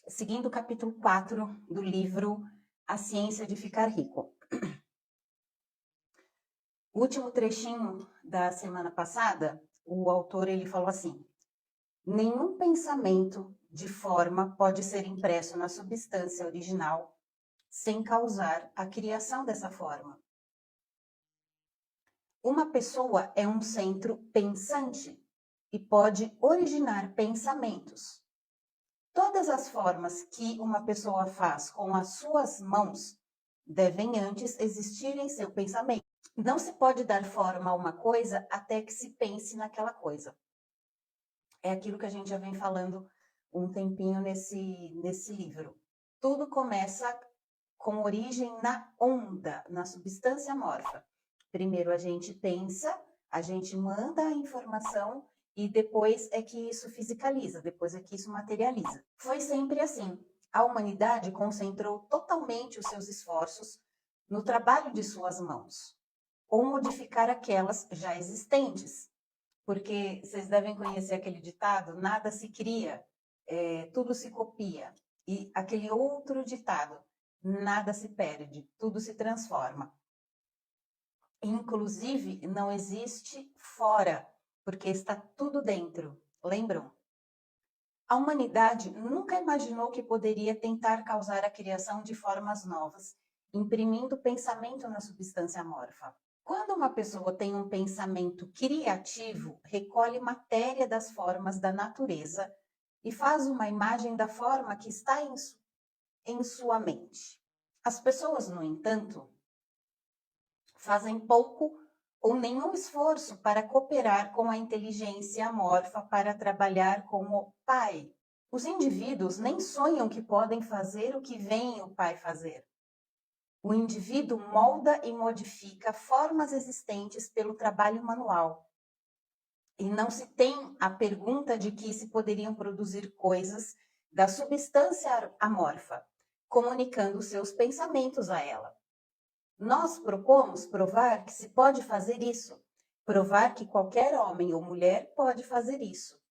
seguindo o capítulo 4 do livro A Ciência de Ficar Rico. O último trechinho da semana passada, o autor ele falou assim: nenhum pensamento de forma pode ser impresso na substância original sem causar a criação dessa forma. Uma pessoa é um centro pensante e pode originar pensamentos. Todas as formas que uma pessoa faz com as suas mãos devem antes existir em seu pensamento. Não se pode dar forma a uma coisa até que se pense naquela coisa. É aquilo que a gente já vem falando um tempinho nesse livro. Tudo começa com origem na onda, na substância amorfa. Primeiro a gente pensa, a gente manda a informação e depois é que isso fisicaliza, depois é que isso materializa. Foi sempre assim. A humanidade concentrou totalmente os seus esforços no trabalho de suas mãos, ou modificar aquelas já existentes. Porque vocês devem conhecer aquele ditado, nada se cria, tudo se copia. E aquele outro ditado, nada se perde, tudo se transforma. Inclusive, não existe fora, porque está tudo dentro. Lembram? A humanidade nunca imaginou que poderia tentar causar a criação de formas novas, imprimindo pensamento na substância amorfa. Quando uma pessoa tem um pensamento criativo, recolhe matéria das formas da natureza e faz uma imagem da forma que está em sua mente. As pessoas, no entanto, fazem pouco ou nenhum esforço para cooperar com a inteligência amorfa para trabalhar com o pai. Os indivíduos nem sonham que podem fazer o que veem o pai fazer. O indivíduo molda e modifica formas existentes pelo trabalho manual. E não se tem a pergunta de que se poderiam produzir coisas da substância amorfa, comunicando seus pensamentos a ela. Nós propomos provar que se pode fazer isso, provar que qualquer homem ou mulher pode fazer isso.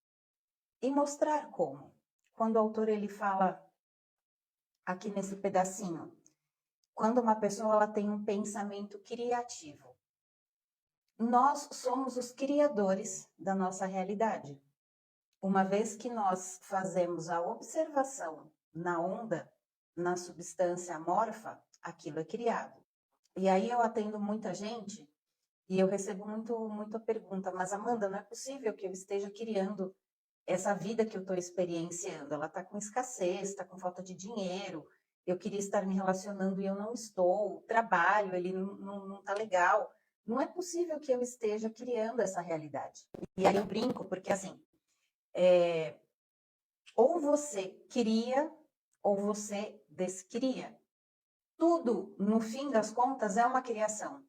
E mostrar como. Quando o autor ele fala aqui nesse pedacinho, quando uma pessoa ela tem um pensamento criativo, nós somos os criadores da nossa realidade. Uma vez que nós fazemos a observação na onda, na substância amorfa, aquilo é criado. E aí eu atendo muita gente e eu recebo muita pergunta, mas Amanda, não é possível que eu esteja criando essa vida que eu estou experienciando. Ela está com escassez, está com falta de dinheiro, eu queria estar me relacionando e eu não estou, o trabalho ele não está legal. Não é possível que eu esteja criando essa realidade. E aí eu brinco, porque assim, ou você cria, ou você descria. Tudo, no fim das contas, é uma criação.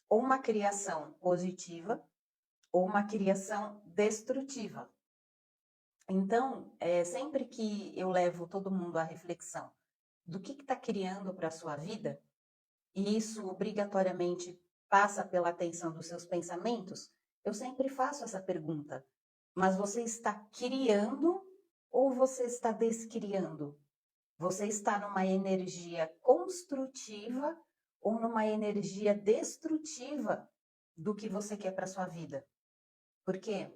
Ou uma criação positiva, ou uma criação destrutiva. Então, sempre que eu levo todo mundo à reflexão do que está criando para a sua vida, e isso obrigatoriamente passa pela atenção dos seus pensamentos, eu sempre faço essa pergunta. Mas você está criando ou você está descriando? Você está numa energia construtiva ou numa energia destrutiva do que você quer para sua vida? Porque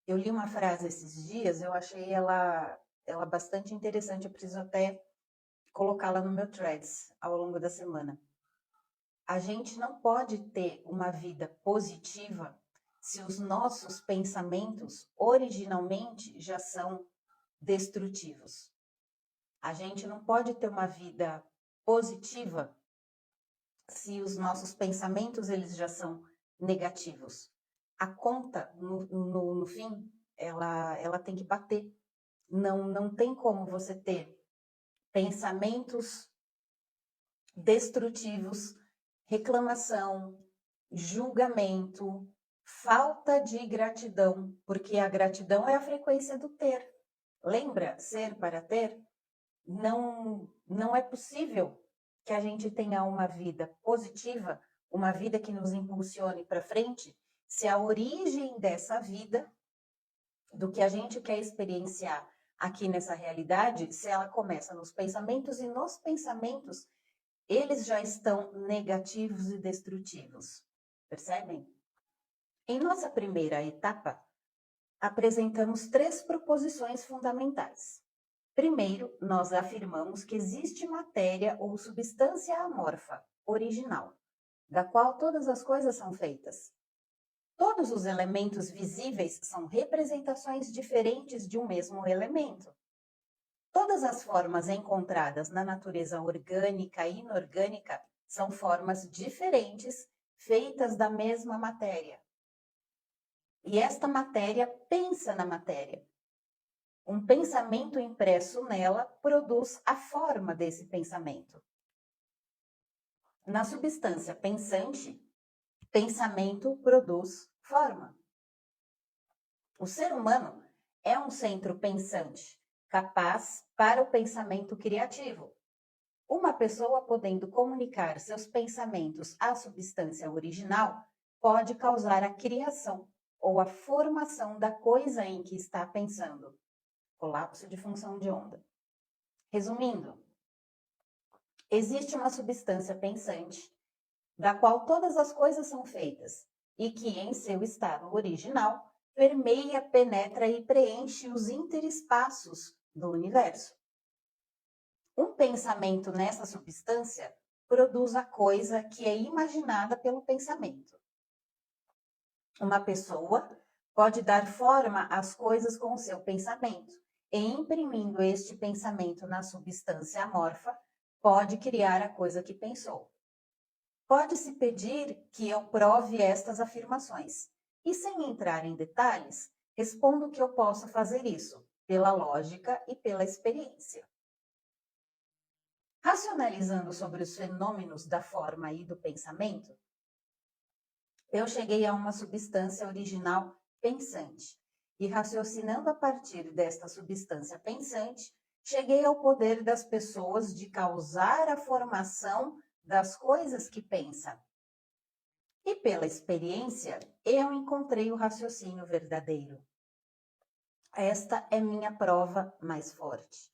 eu li uma frase esses dias, eu achei ela bastante interessante, eu preciso até colocá-la no meu threads ao longo da semana. A gente não pode ter uma vida positiva se os nossos pensamentos originalmente já são destrutivos. A gente não pode ter uma vida positiva se os nossos pensamentos eles já são negativos. A conta, no fim, ela tem que bater. Não tem como você ter pensamentos destrutivos, reclamação, julgamento, falta de gratidão, porque a gratidão é a frequência do ter. Lembra? Ser para ter? Não é possível que a gente tenha uma vida positiva, uma vida que nos impulsione para frente, se a origem dessa vida, do que a gente quer experienciar aqui nessa realidade se ela começa nos pensamentos, e nos pensamentos eles já estão negativos e destrutivos. Percebem? Em nossa primeira etapa, apresentamos 3 proposições fundamentais. Primeiro, nós afirmamos que existe matéria ou substância amorfa, original, da qual todas as coisas são feitas. Todos os elementos visíveis são representações diferentes de um mesmo elemento. Todas as formas encontradas na natureza orgânica e inorgânica são formas diferentes, feitas da mesma matéria. E esta matéria pensa na matéria. Um pensamento impresso nela produz a forma desse pensamento. Na substância pensante, pensamento produz forma. O ser humano é um centro pensante, capaz para o pensamento criativo. Uma pessoa podendo comunicar seus pensamentos à substância original pode causar a criação ou a formação da coisa em que está pensando. Colapso de função de onda. Resumindo, existe uma substância pensante, da qual todas as coisas são feitas, e que, em seu estado original, permeia, penetra e preenche os interespaços do universo. Um pensamento nessa substância produz a coisa que é imaginada pelo pensamento. Uma pessoa pode dar forma às coisas com o seu pensamento, e imprimindo este pensamento na substância amorfa, pode criar a coisa que pensou. Pode-se pedir que eu prove estas afirmações, e sem entrar em detalhes, respondo que eu posso fazer isso, pela lógica e pela experiência. Racionalizando sobre os fenômenos da forma e do pensamento, eu cheguei a uma substância original pensante, e raciocinando a partir desta substância pensante, cheguei ao poder das pessoas de causar a formação das coisas que pensam. E pela experiência, eu encontrei o raciocínio verdadeiro. Esta é minha prova mais forte.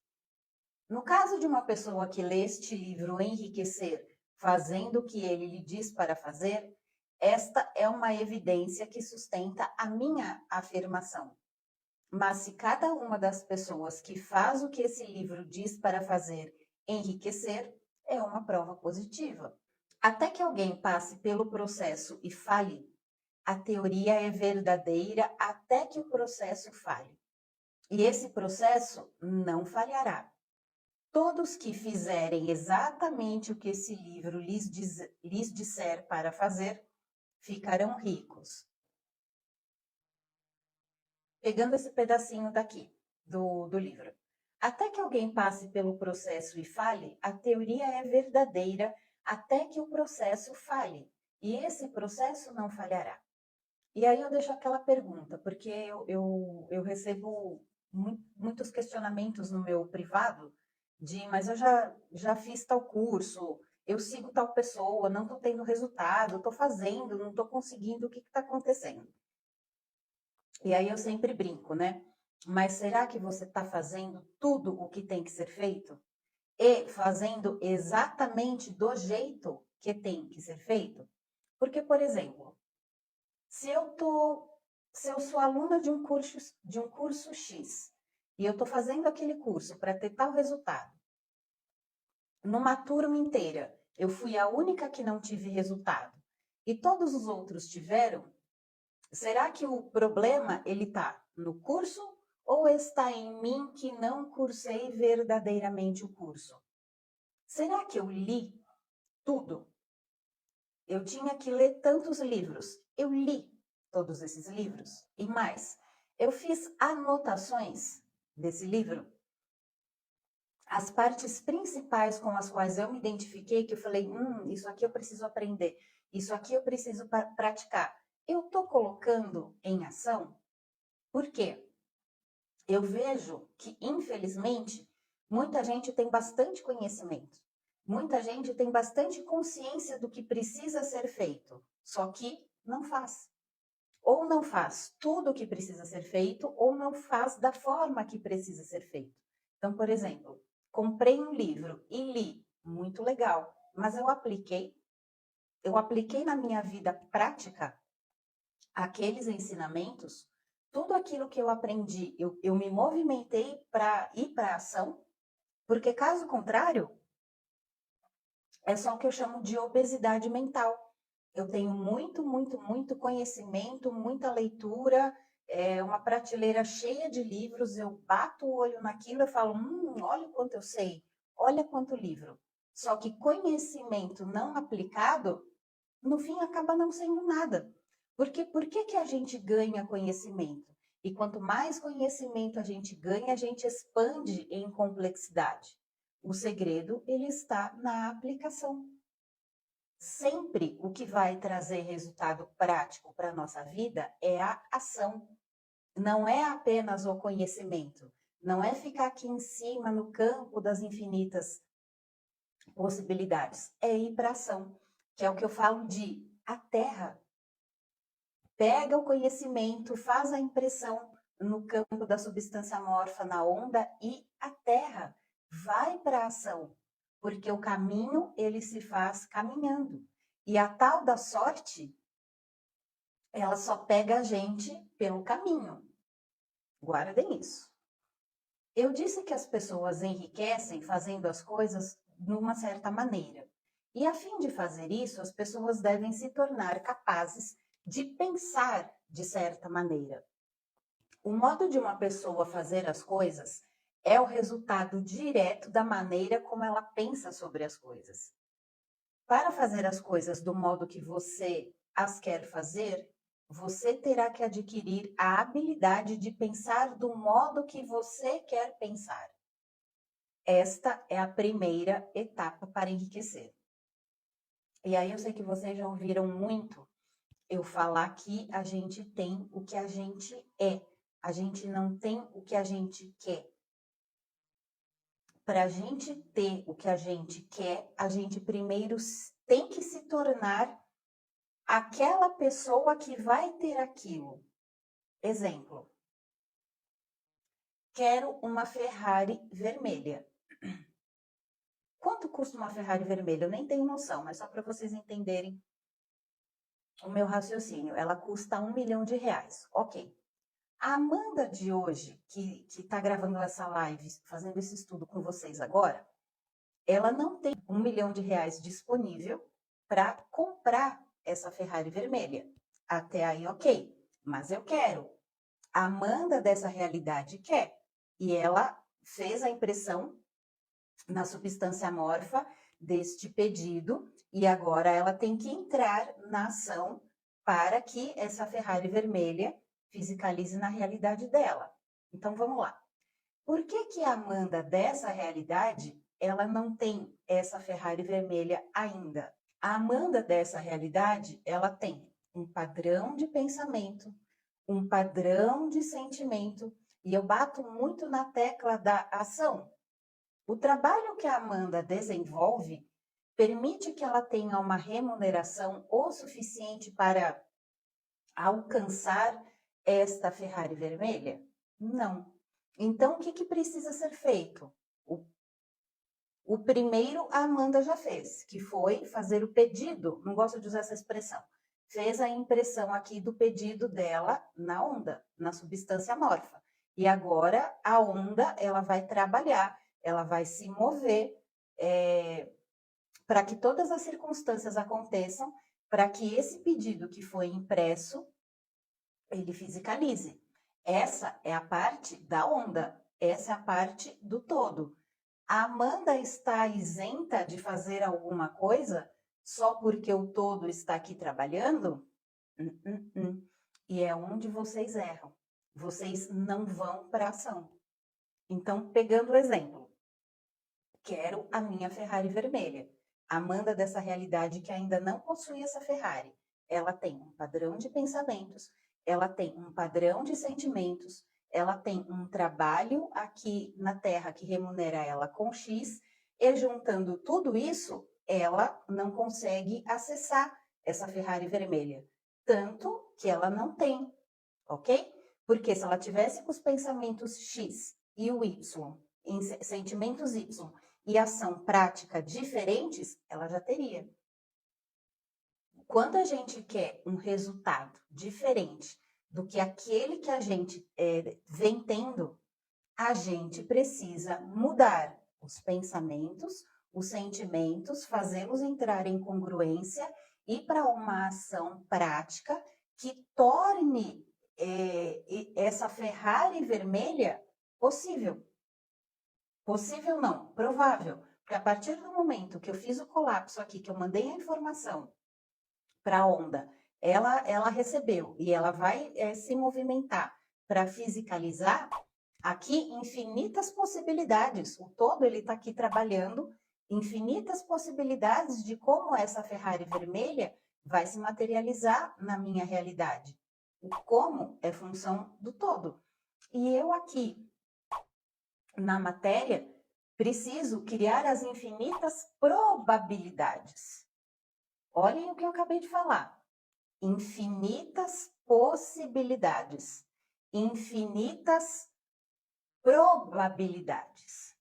No caso de uma pessoa que lê este livro Enriquecer, fazendo o que ele lhe diz para fazer, esta é uma evidência que sustenta a minha afirmação. Mas se cada uma das pessoas que faz o que esse livro diz para fazer enriquecer, é uma prova positiva. Até que alguém passe pelo processo e fale, a teoria é verdadeira até que o processo falhe. E esse processo não falhará. Todos que fizerem exatamente o que esse livro lhes disser para fazer, ficarão ricos. Pegando esse pedacinho daqui, do livro. Até que alguém passe pelo processo e fale, a teoria é verdadeira até que o processo falhe. E esse processo não falhará. E aí eu deixo aquela pergunta, porque eu recebo muitos questionamentos no meu privado, mas eu já fiz tal curso, eu sigo tal pessoa, não estou tendo resultado, estou fazendo, não estou conseguindo, o que está acontecendo? E aí eu sempre brinco, né? Mas será que você está fazendo tudo o que tem que ser feito? E fazendo exatamente do jeito que tem que ser feito? Porque, por exemplo, se eu sou aluna de um curso X e eu estou fazendo aquele curso para ter tal resultado, numa turma inteira eu fui a única que não tive resultado e todos os outros tiveram, será que o problema ele está no curso ou está em mim que não cursei verdadeiramente o curso? Será que eu li tudo? Eu tinha que ler tantos livros. Eu li todos esses livros. E mais, eu fiz anotações desse livro. As partes principais com as quais eu me identifiquei, que eu falei, isso aqui eu preciso aprender, isso aqui eu preciso praticar. Eu estou colocando em ação. Por quê? Eu vejo que, infelizmente, muita gente tem bastante conhecimento. Muita gente tem bastante consciência do que precisa ser feito, só que não faz. ou não faz tudo o que precisa ser feito, ou não faz da forma que precisa ser feito. Então, por exemplo, comprei um livro e li, muito legal, mas eu apliquei na minha vida prática aqueles ensinamentos, tudo aquilo que eu aprendi, eu me movimentei para ir para a ação, porque caso contrário, é só o que eu chamo de obesidade mental. Eu tenho muito conhecimento, muita leitura, uma prateleira cheia de livros, eu bato o olho naquilo e falo, olha quanto eu sei, olha quanto livro. Só que conhecimento não aplicado, no fim acaba não sendo nada. Porque por que a gente ganha conhecimento? E quanto mais conhecimento a gente ganha, a gente expande em complexidade. O segredo, ele está na aplicação. Sempre o que vai trazer resultado prático para a nossa vida é a ação. Não é apenas o conhecimento. Não é ficar aqui em cima no campo das infinitas possibilidades. É ir para a ação, que é o que eu falo de a terra. Pega o conhecimento, faz a impressão no campo da substância amorfa, na onda, e a terra vai para a ação, porque o caminho ele se faz caminhando. E a tal da sorte, ela só pega a gente pelo caminho. Guardem isso. Eu disse que as pessoas enriquecem fazendo as coisas de uma certa maneira. E a fim de fazer isso, as pessoas devem se tornar capazes de pensar de certa maneira. O modo de uma pessoa fazer as coisas é o resultado direto da maneira como ela pensa sobre as coisas. Para fazer as coisas do modo que você as quer fazer, você terá que adquirir a habilidade de pensar do modo que você quer pensar. Esta é a primeira etapa para enriquecer. E aí eu sei que vocês já ouviram muito eu falar que a gente tem o que a gente é. A gente não tem o que a gente quer. Para a gente ter o que a gente quer, a gente primeiro tem que se tornar aquela pessoa que vai ter aquilo. Exemplo. Quero uma Ferrari vermelha. Quanto custa uma Ferrari vermelha? Eu nem tenho noção, mas só para vocês entenderem o meu raciocínio. Ela custa R$1 milhão. Ok. A Amanda de hoje, que está gravando essa live, fazendo esse estudo com vocês agora, ela não tem R$1 milhão disponível para comprar essa Ferrari vermelha. Até aí, ok. Mas eu quero. A Amanda dessa realidade quer. E ela fez a impressão na substância amorfa deste pedido e agora ela tem que entrar na ação para que essa Ferrari vermelha fisicalize na realidade dela. Então vamos lá. Por que a Amanda dessa realidade, ela não tem essa Ferrari vermelha ainda? A Amanda dessa realidade, ela tem um padrão de pensamento, um padrão de sentimento, e eu bato muito na tecla da ação. O trabalho que a Amanda desenvolve permite que ela tenha uma remuneração o suficiente para alcançar esta Ferrari vermelha? Não. Então, o que precisa ser feito? O primeiro a Amanda já fez, que foi fazer o pedido, não gosto de usar essa expressão, fez a impressão aqui do pedido dela na onda, na substância amorfa. E agora a onda, ela vai trabalhar, ela vai se mover para que todas as circunstâncias aconteçam, para que esse pedido que foi impresso, ele fisicalize. Essa é a parte da onda, essa é a parte do todo. A Amanda está isenta de fazer alguma coisa só porque o todo está aqui trabalhando? E é onde vocês erram. Vocês não vão para a ação. Então, pegando o exemplo, quero a minha Ferrari vermelha. Amanda dessa realidade que ainda não possui essa Ferrari. Ela tem um padrão de pensamentos, ela tem um padrão de sentimentos, ela tem um trabalho aqui na Terra que remunera ela com X, e juntando tudo isso, ela não consegue acessar essa Ferrari vermelha. tanto que ela não tem, ok? Porque se ela tivesse com os pensamentos X e o Y, sentimentos Y e ação prática diferentes, ela já teria. Quando a gente quer um resultado diferente do que aquele que a gente vem tendo, a gente precisa mudar os pensamentos, os sentimentos, fazê-los entrar em congruência e para uma ação prática que torne essa Ferrari vermelha possível. Possível não, provável. Porque a partir do momento que eu fiz o colapso aqui, que eu mandei a informação para a onda, ela recebeu e ela vai se movimentar para fisicalizar, aqui infinitas possibilidades. O todo ele está aqui trabalhando infinitas possibilidades de como essa Ferrari vermelha vai se materializar na minha realidade. O como é função do todo. E eu aqui, na matéria, preciso criar as infinitas probabilidades. Olhem o que eu acabei de falar. Infinitas possibilidades. Infinitas probabilidades.